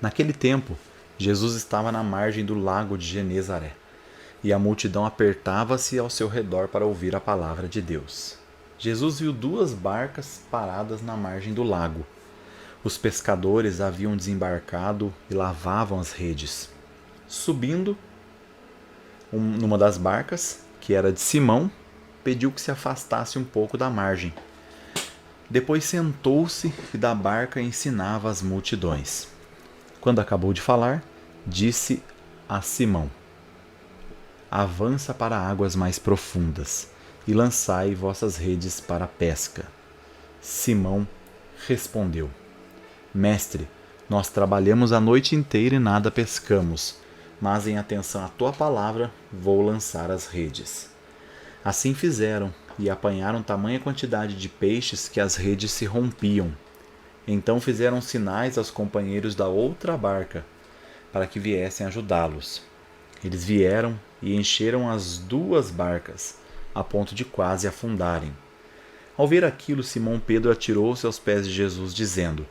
Naquele tempo, Jesus estava na margem do lago de Genezaré, e a multidão apertava-se ao seu redor para ouvir a palavra de Deus. Jesus viu duas barcas paradas na margem do lago. Os pescadores haviam desembarcado e lavavam as redes. Subindo numa das barcas, que era de Simão, pediu que se afastasse um pouco da margem. Depois sentou-se e da barca ensinava as multidões. Quando acabou de falar, disse a Simão: avança para águas mais profundas e lançai vossas redes para a pesca. Simão respondeu: Mestre, nós trabalhamos a noite inteira e nada pescamos, mas em atenção à tua palavra vou lançar as redes. Assim fizeram e apanharam tamanha quantidade de peixes que as redes se rompiam. Então fizeram sinais aos companheiros da outra barca para que viessem ajudá-los. Eles vieram e encheram as duas barcas, a ponto de quase afundarem. Ao ver aquilo, Simão Pedro atirou-se aos pés de Jesus, dizendo: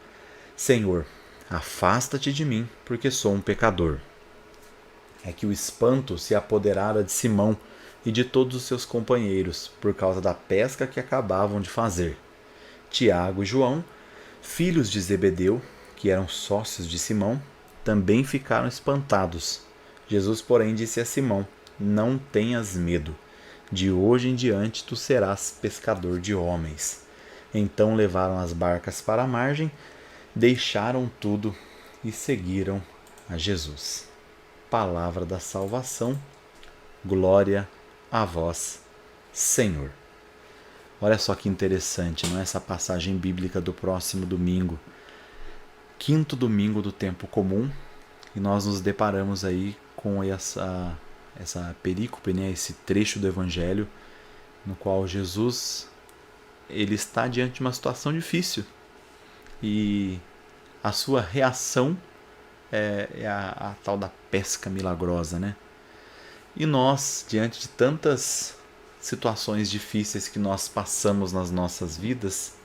Senhor, afasta-te de mim, porque sou um pecador. É que o espanto se apoderara de Simão e de todos os seus companheiros, por causa da pesca que acabavam de fazer. Tiago e João, filhos de Zebedeu, que eram sócios de Simão, também ficaram espantados. Jesus, porém, disse a Simão: não tenhas medo. De hoje em diante tu serás pescador de homens. Então levaram as barcas para a margem, deixaram tudo e seguiram a Jesus. Palavra da salvação, glória a vós, Senhor. Olha só que interessante, não é? Essa passagem bíblica do próximo domingo, quinto domingo do tempo comum, e nós nos deparamos aí com essa perícope, né? Esse trecho do Evangelho, no qual Jesus ele está diante de uma situação difícil e a sua reação é a tal da pesca milagrosa, né? E nós, diante de tantas situações difíceis que nós passamos nas nossas vidas,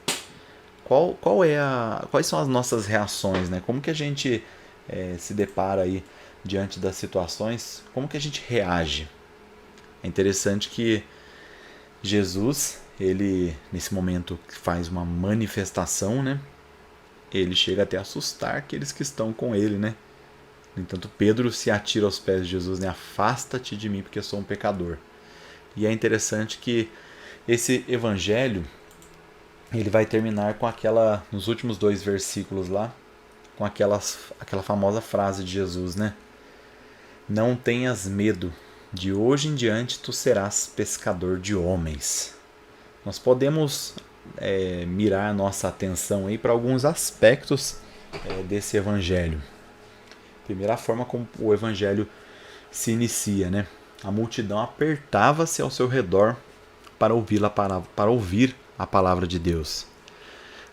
quais são as nossas reações, né? Como que a gente se depara aí diante das situações? Como que a gente reage? É interessante que Jesus, ele nesse momento faz uma manifestação, né? Ele chega até a assustar aqueles que estão com ele, né? No entanto, Pedro se atira aos pés de Jesus, né? Afasta-te de mim, porque eu sou um pecador. E é interessante que esse evangelho ele vai terminar com nos últimos 2 versículos lá, com aquela famosa frase de Jesus, né? Não tenhas medo, de hoje em diante tu serás pescador de homens. Nós podemos mirar nossa atenção aí para alguns aspectos desse evangelho. Primeira forma como o evangelho se inicia, né? A multidão apertava-se ao seu redor para ouvir a palavra de Deus.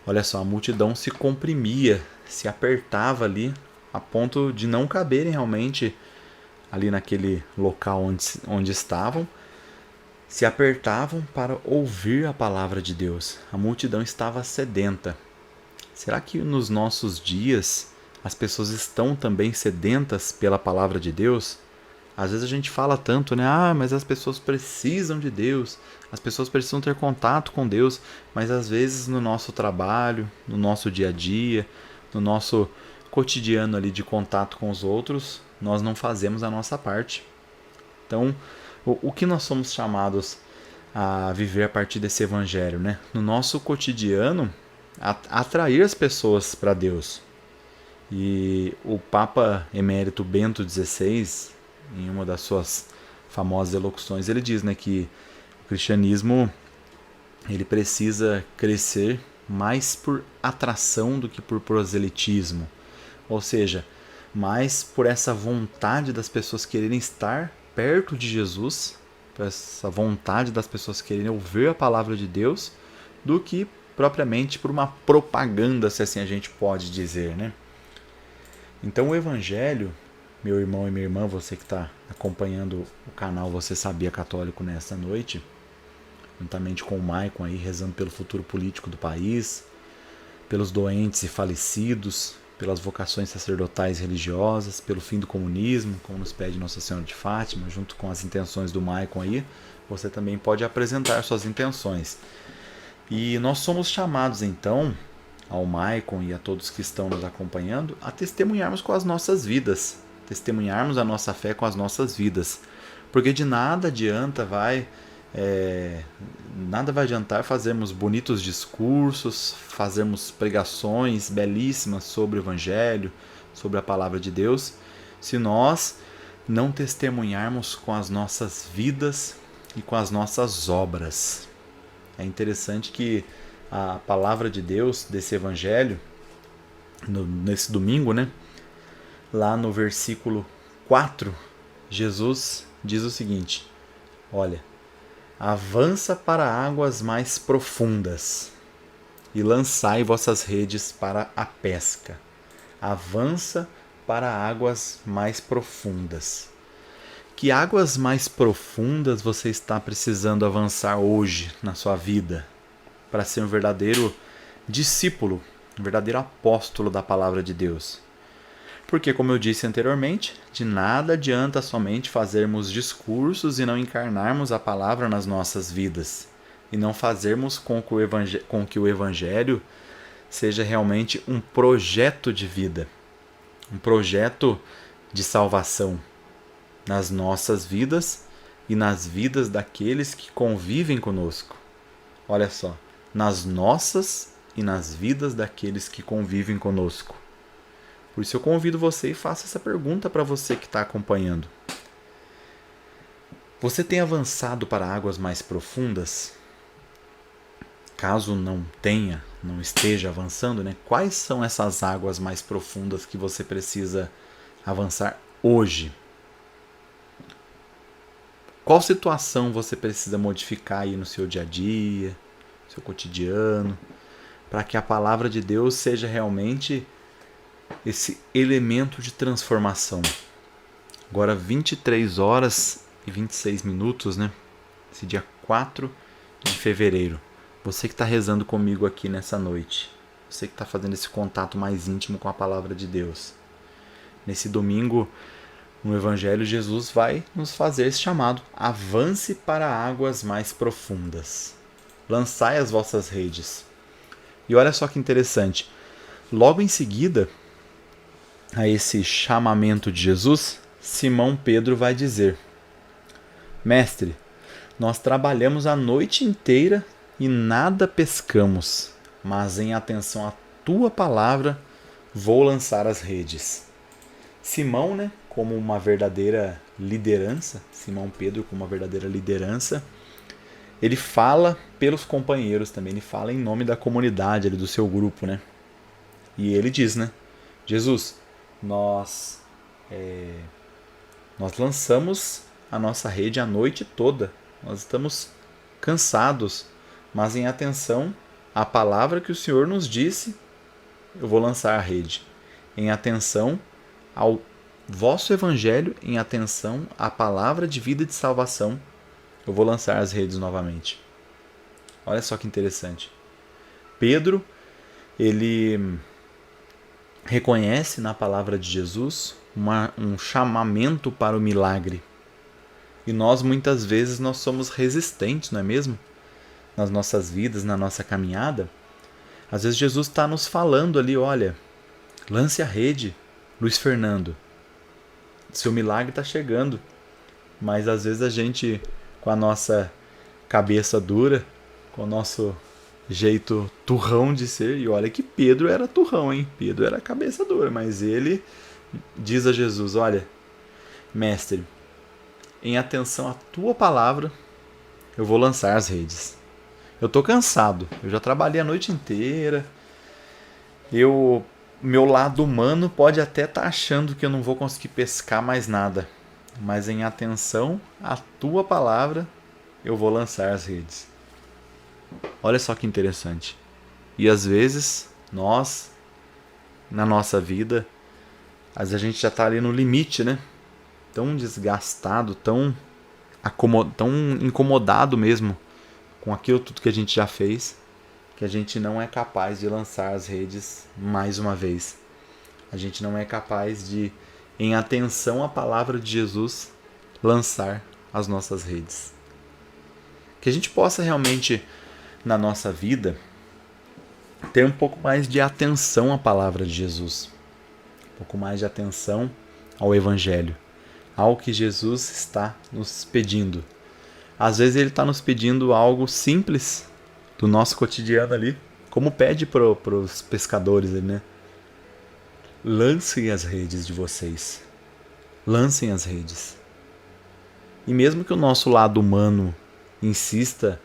Olha só, a multidão se comprimia, se apertava ali a ponto de não caberem realmente ali naquele local onde estavam, se apertavam para ouvir a palavra de Deus. A multidão estava sedenta. Será que nos nossos dias as pessoas estão também sedentas pela palavra de Deus? Às vezes a gente fala tanto, né? Mas as pessoas precisam de Deus, as pessoas precisam ter contato com Deus, mas às vezes no nosso trabalho, no nosso dia a dia, no nosso cotidiano ali de contato com os outros, nós não fazemos a nossa parte. Então, o que nós somos chamados a viver a partir desse evangelho, né? No nosso cotidiano, atrair as pessoas para Deus. E o Papa Emérito Bento XVI, em uma das suas famosas elocuções, ele diz, né, que o cristianismo ele precisa crescer mais por atração do que por proselitismo. Ou seja, mais por essa vontade das pessoas quererem estar perto de Jesus, por essa vontade das pessoas quererem ouvir a palavra de Deus, do que propriamente por uma propaganda, se assim a gente pode dizer, né? Então o Evangelho, meu irmão e minha irmã, você que está acompanhando o canal Você Sabia Católico nesta noite, juntamente com o Maicon aí, rezando pelo futuro político do país, pelos doentes e falecidos, pelas vocações sacerdotais religiosas, pelo fim do comunismo, como nos pede Nossa Senhora de Fátima, junto com as intenções do Maicon aí, você também pode apresentar suas intenções. E nós somos chamados então, ao Maicon e a todos que estão nos acompanhando, a testemunharmos com as nossas vidas, testemunharmos a nossa fé com as nossas vidas, porque de nada adiantar fazermos bonitos discursos, fazermos pregações belíssimas sobre o Evangelho, sobre a Palavra de Deus, se nós não testemunharmos com as nossas vidas e com as nossas obras. É interessante que a Palavra de Deus desse Evangelho, nesse domingo, né? Lá no versículo 4, Jesus diz o seguinte: olha, avança para águas mais profundas e lançai vossas redes para a pesca. Avança para águas mais profundas. Que águas mais profundas você está precisando avançar hoje na sua vida para ser um verdadeiro discípulo, um verdadeiro apóstolo da palavra de Deus? Porque, como eu disse anteriormente, de nada adianta somente fazermos discursos e não encarnarmos a palavra nas nossas vidas, e não fazermos com que o Evangelho seja realmente um projeto de vida, um projeto de salvação nas nossas vidas e nas vidas daqueles que convivem conosco. Olha só, nas nossas e nas vidas daqueles que convivem conosco. Por isso eu convido você e faço essa pergunta para você que está acompanhando. Você tem avançado para águas mais profundas? Caso não esteja avançando, né? Quais são essas águas mais profundas que você precisa avançar hoje? Qual situação você precisa modificar aí no seu dia a dia, no seu cotidiano, para que a palavra de Deus seja realmente esse elemento de transformação? Agora 23 horas e 26 minutos, né? Esse dia 4 de fevereiro. Você que está rezando comigo aqui nessa noite. Você que está fazendo esse contato mais íntimo com a palavra de Deus. Nesse domingo, no Evangelho, Jesus vai nos fazer esse chamado. Avance para águas mais profundas. Lançai as vossas redes. E olha só que interessante. Logo em seguida a esse chamamento de Jesus, Simão Pedro vai dizer: Mestre, nós trabalhamos a noite inteira e nada pescamos, mas em atenção à tua palavra vou lançar as redes. Simão, né, como uma verdadeira liderança, Simão Pedro como uma verdadeira liderança, ele fala pelos companheiros também, ele fala em nome da comunidade ali, do seu grupo, né? E ele diz, né, Jesus, nós lançamos a nossa rede a noite toda. Nós estamos cansados, mas em atenção à palavra que o Senhor nos disse, eu vou lançar a rede. Em atenção ao vosso Evangelho, em atenção à palavra de vida e de salvação, eu vou lançar as redes novamente. Olha só que interessante. Pedro, ele reconhece na palavra de Jesus um chamamento para o milagre. E nós, muitas vezes, nós somos resistentes, não é mesmo? Nas nossas vidas, na nossa caminhada. Às vezes Jesus está nos falando ali, olha, lance a rede, Luiz Fernando. Seu milagre está chegando. Mas às vezes a gente, com a nossa cabeça dura, com o nosso jeito turrão de ser, e olha que Pedro era turrão, hein? Pedro era cabeça dura, mas ele diz a Jesus, olha, mestre, em atenção à tua palavra, eu vou lançar as redes. Eu estou cansado, eu já trabalhei a noite inteira, meu lado humano pode até estar achando que eu não vou conseguir pescar mais nada, mas em atenção à tua palavra, eu vou lançar as redes. Olha só que interessante. E às vezes, nós, na nossa vida, às vezes a gente já está ali no limite, né? Tão desgastado, tão incomodado mesmo com aquilo tudo que a gente já fez, que a gente não é capaz de lançar as redes mais uma vez. A gente não é capaz de, em atenção à palavra de Jesus, lançar as nossas redes. Que a gente possa realmente, na nossa vida, ter um pouco mais de atenção à palavra de Jesus. Um pouco mais de atenção ao Evangelho, ao que Jesus está nos pedindo. Às vezes ele está nos pedindo algo simples do nosso cotidiano ali, como pede para os pescadores, né? Lancem as redes de vocês. Lancem as redes. E mesmo que o nosso lado humano insista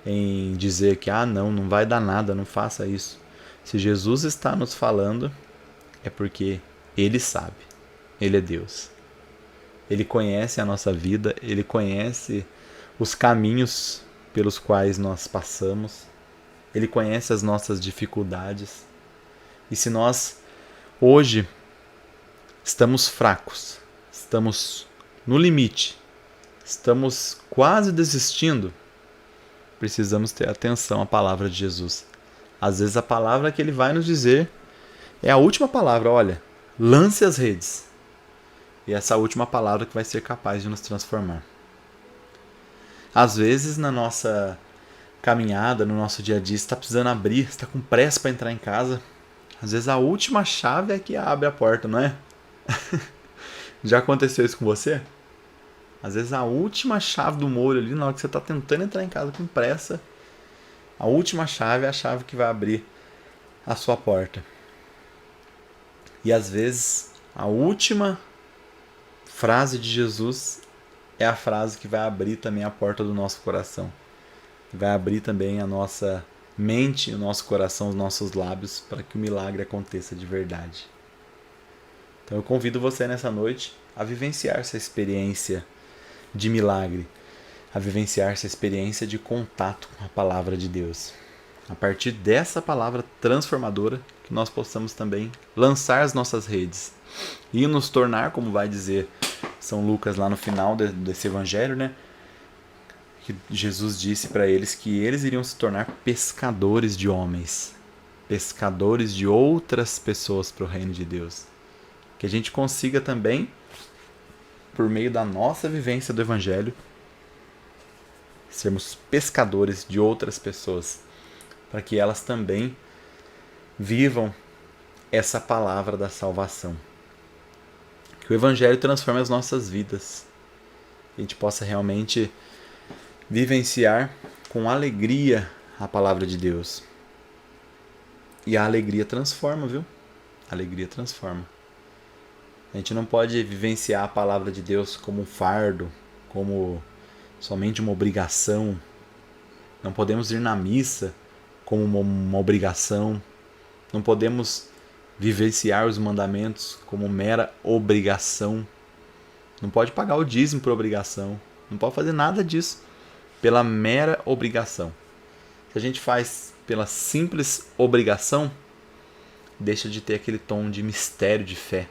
em dizer que não vai dar nada, não faça isso. Se Jesus está nos falando, é porque Ele sabe. Ele é Deus. Ele conhece a nossa vida, Ele conhece os caminhos pelos quais nós passamos. Ele conhece as nossas dificuldades. E se nós hoje estamos fracos, estamos no limite, estamos quase desistindo, precisamos ter atenção à palavra de Jesus. Às vezes a palavra que ele vai nos dizer é a última palavra, olha, lance as redes. E essa última palavra que vai ser capaz de nos transformar. Às vezes na nossa caminhada, no nosso dia a dia, você está precisando abrir, você está com pressa para entrar em casa. Às vezes a última chave é que abre a porta, não é? Já aconteceu isso com você? Às vezes a última chave do molho ali, na hora que você está tentando entrar em casa com pressa, a última chave é a chave que vai abrir a sua porta. E às vezes a última frase de Jesus é a frase que vai abrir também a porta do nosso coração. Vai abrir também a nossa mente, o nosso coração, os nossos lábios, para que o milagre aconteça de verdade. Então eu convido você nessa noite a vivenciar essa experiência de milagre, a vivenciar essa experiência de contato com a palavra de Deus. A partir dessa palavra transformadora, que nós possamos também lançar as nossas redes e nos tornar, como vai dizer São Lucas lá no final desse evangelho, né? Que Jesus disse para eles que eles iriam se tornar pescadores de homens, pescadores de outras pessoas para o reino de Deus. Que a gente consiga também, por meio da nossa vivência do evangelho, sermos pescadores de outras pessoas, para que elas também vivam essa palavra da salvação. Que o evangelho transforme as nossas vidas. Que a gente possa realmente vivenciar com alegria a palavra de Deus. E a alegria transforma, viu? A alegria transforma. A gente não pode vivenciar a palavra de Deus como um fardo, como somente uma obrigação. Não podemos ir na missa como uma obrigação. Não podemos vivenciar os mandamentos como mera obrigação. Não pode pagar o dízimo por obrigação. Não pode fazer nada disso pela mera obrigação. Se a gente faz pela simples obrigação, deixa de ter aquele tom de mistério de fé.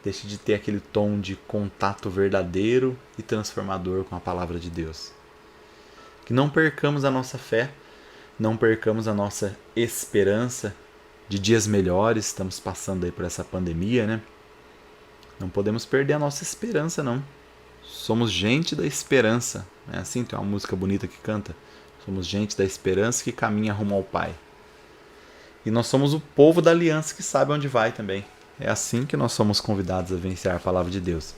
Deixa de ter aquele tom de contato verdadeiro e transformador com a palavra de Deus. Que não percamos a nossa fé, não percamos a nossa esperança de dias melhores. Estamos passando aí por essa pandemia, né? Não podemos perder a nossa esperança, não. Somos gente da esperança. É assim, tem uma música bonita que canta. Somos gente da esperança que caminha rumo ao Pai. E nós somos o povo da aliança que sabe onde vai também. É assim que nós somos convidados a vencer a palavra de Deus.